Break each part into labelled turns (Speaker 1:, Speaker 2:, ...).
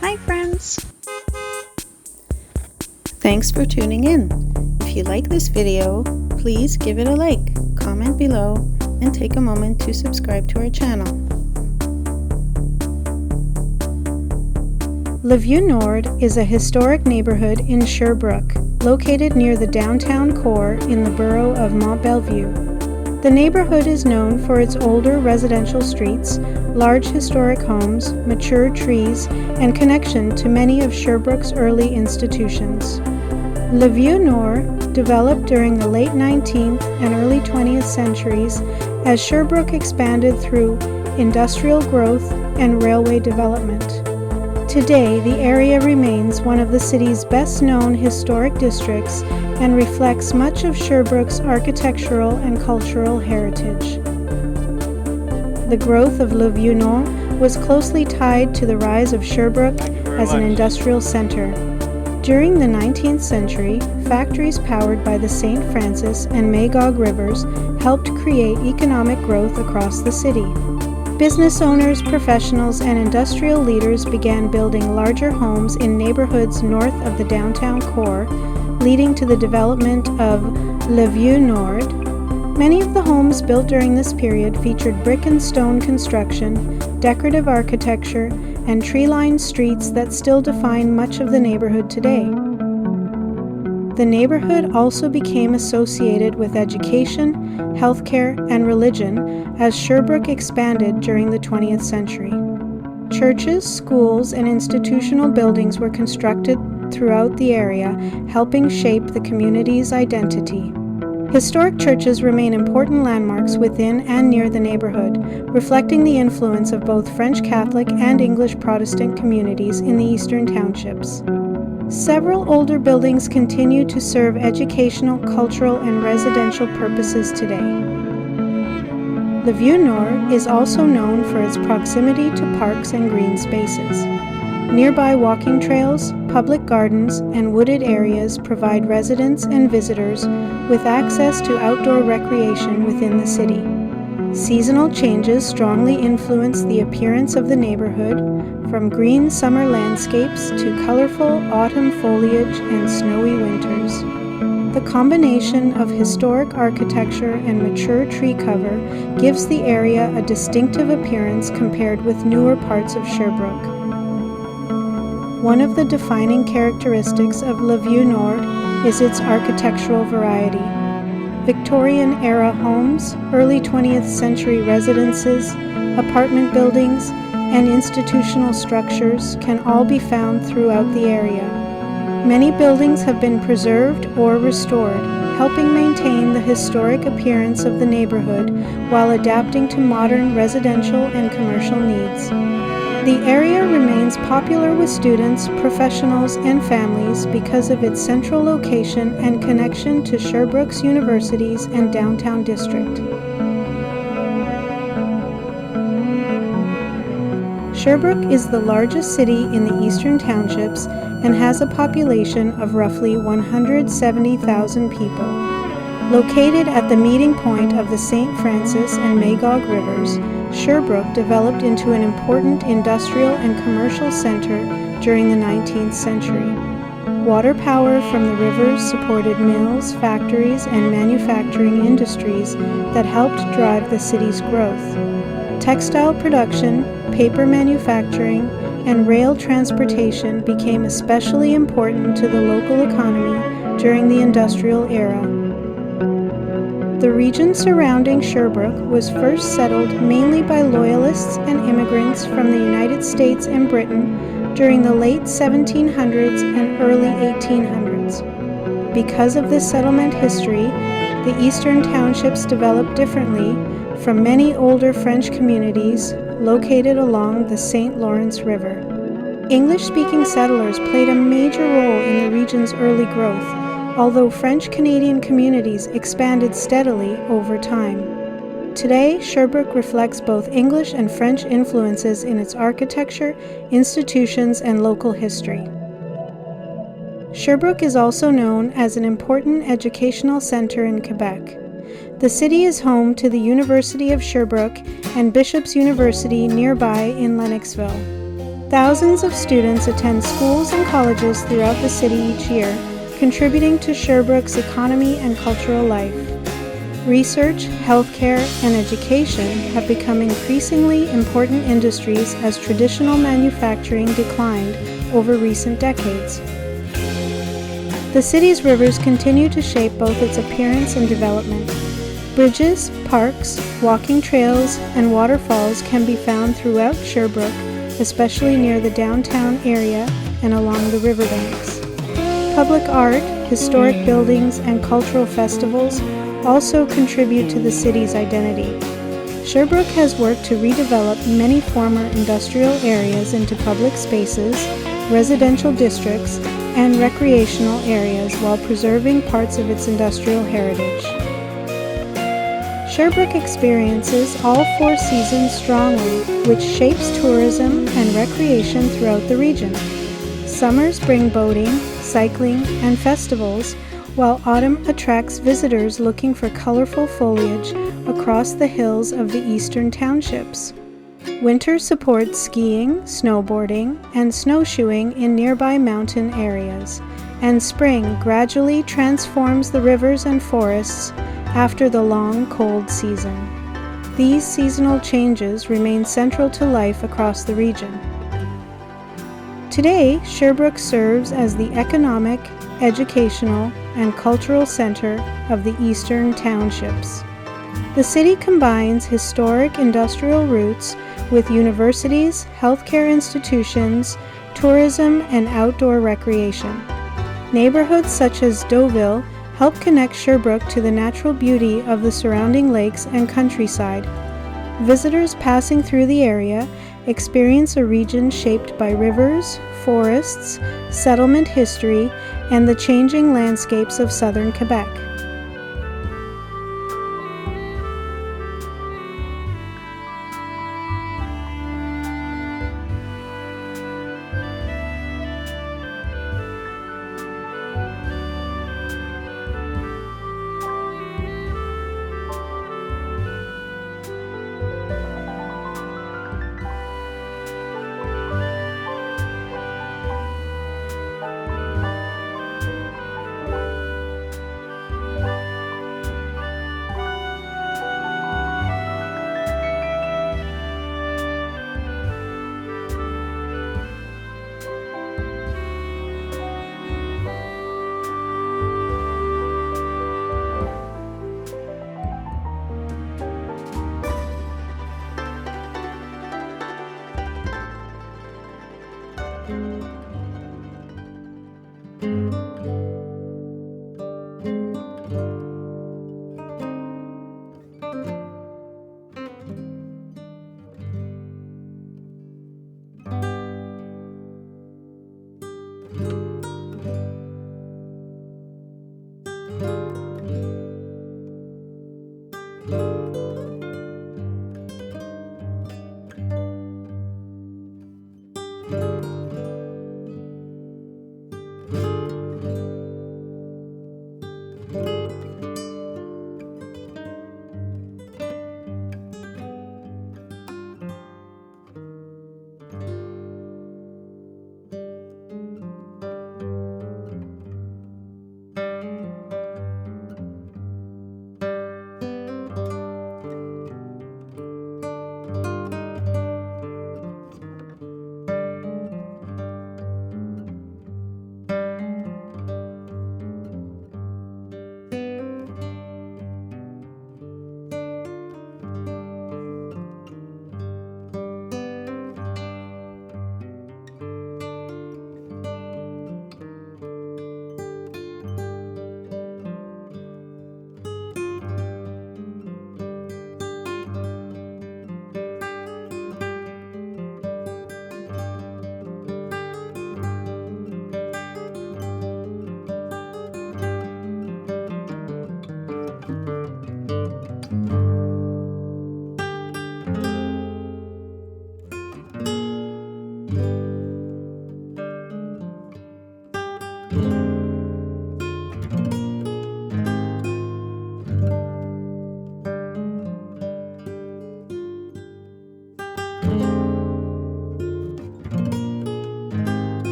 Speaker 1: Hi friends! Thanks for tuning in. If you like this video, please give it a like, comment below, and take a moment to subscribe to our channel. Le Vieux Nord is a historic neighborhood in Sherbrooke, located near the downtown core in the borough of Mont-Bellevue. The neighborhood is known for its older residential streets, large historic homes, mature trees, and connection to many of Sherbrooke's early institutions. Le Vieux Nord developed during the late 19th and early 20th centuries as Sherbrooke expanded through industrial growth and railway development. Today, the area remains one of the city's best-known historic districts and reflects much of Sherbrooke's architectural and cultural heritage. The growth of Le Vieux Nord was closely tied to the rise of Sherbrooke as an industrial center. During the 19th century, factories powered by the St. Francis and Magog rivers helped create economic growth across the city. Business owners, professionals, and industrial leaders began building larger homes in neighborhoods north of the downtown core, leading to the development of Le Vieux Nord. Many of the homes built during this period featured brick and stone construction, decorative architecture, and tree-lined streets that still define much of the neighborhood today. The neighborhood also became associated with education, healthcare, and religion as Sherbrooke expanded during the 20th century. Churches, schools, and institutional buildings were constructed throughout the area, helping shape the community's identity. Historic churches remain important landmarks within and near the neighborhood, reflecting the influence of both French Catholic and English Protestant communities in the Eastern Townships. Several older buildings continue to serve educational, cultural, and residential purposes today. Le Vieux Nord is also known for its proximity to parks and green spaces. Nearby walking trails, public gardens, and wooded areas provide residents and visitors with access to outdoor recreation within the city. Seasonal changes strongly influence the appearance of the neighborhood, from green summer landscapes to colorful autumn foliage and snowy winters. The combination of historic architecture and mature tree cover gives the area a distinctive appearance compared with newer parts of Sherbrooke. One of the defining characteristics of Le Vieux Nord is its architectural variety. Victorian-era homes, early 20th century residences, apartment buildings, and institutional structures can all be found throughout the area. Many buildings have been preserved or restored, helping maintain the historic appearance of the neighborhood while adapting to modern residential and commercial needs. The area remains popular with students, professionals, and families because of its central location and connection to Sherbrooke's universities and downtown district. Sherbrooke is the largest city in the Eastern Townships and has a population of roughly 170,000 people. Located at the meeting point of the St. Francis and Magog rivers, Sherbrooke developed into an important industrial and commercial center during the 19th century. Water power from the rivers supported mills, factories, and manufacturing industries that helped drive the city's growth. Textile production, paper manufacturing, and rail transportation became especially important to the local economy during the industrial era. The region surrounding Sherbrooke was first settled mainly by loyalists and immigrants from the United States and Britain during the late 1700s and early 1800s. Because of this settlement history, the Eastern Townships developed differently from many older French communities located along the St. Lawrence River. English-speaking settlers played a major role in the region's early growth, although French-Canadian communities expanded steadily over time. Today, Sherbrooke reflects both English and French influences in its architecture, institutions, and local history. Sherbrooke is also known as an important educational center in Quebec. The city is home to the University of Sherbrooke and Bishop's University nearby in Lennoxville. Thousands of students attend schools and colleges throughout the city each year, contributing to Sherbrooke's economy and cultural life. Research, healthcare, and education have become increasingly important industries as traditional manufacturing declined over recent decades. The city's rivers continue to shape both its appearance and development. Bridges, parks, walking trails, and waterfalls can be found throughout Sherbrooke, especially near the downtown area and along the riverbanks. Public art, historic buildings, and cultural festivals also contribute to the city's identity. Sherbrooke has worked to redevelop many former industrial areas into public spaces, residential districts, and recreational areas while preserving parts of its industrial heritage. Sherbrooke experiences all four seasons strongly, which shapes tourism and recreation throughout the region. Summers bring boating, cycling, and festivals, while autumn attracts visitors looking for colorful foliage across the hills of the Eastern Townships. Winter supports skiing, snowboarding, and snowshoeing in nearby mountain areas, and spring gradually transforms the rivers and forests after the long, cold season. These seasonal changes remain central to life across the region. Today, Sherbrooke serves as the economic, educational, and cultural center of the Eastern Townships. The city combines historic industrial roots with universities, healthcare institutions, tourism, and outdoor recreation. Neighborhoods such as Deauville help connect Sherbrooke to the natural beauty of the surrounding lakes and countryside. Visitors passing through the area experience a region shaped by rivers, forests, settlement history, and the changing landscapes of southern Quebec.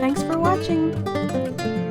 Speaker 1: Thanks for watching!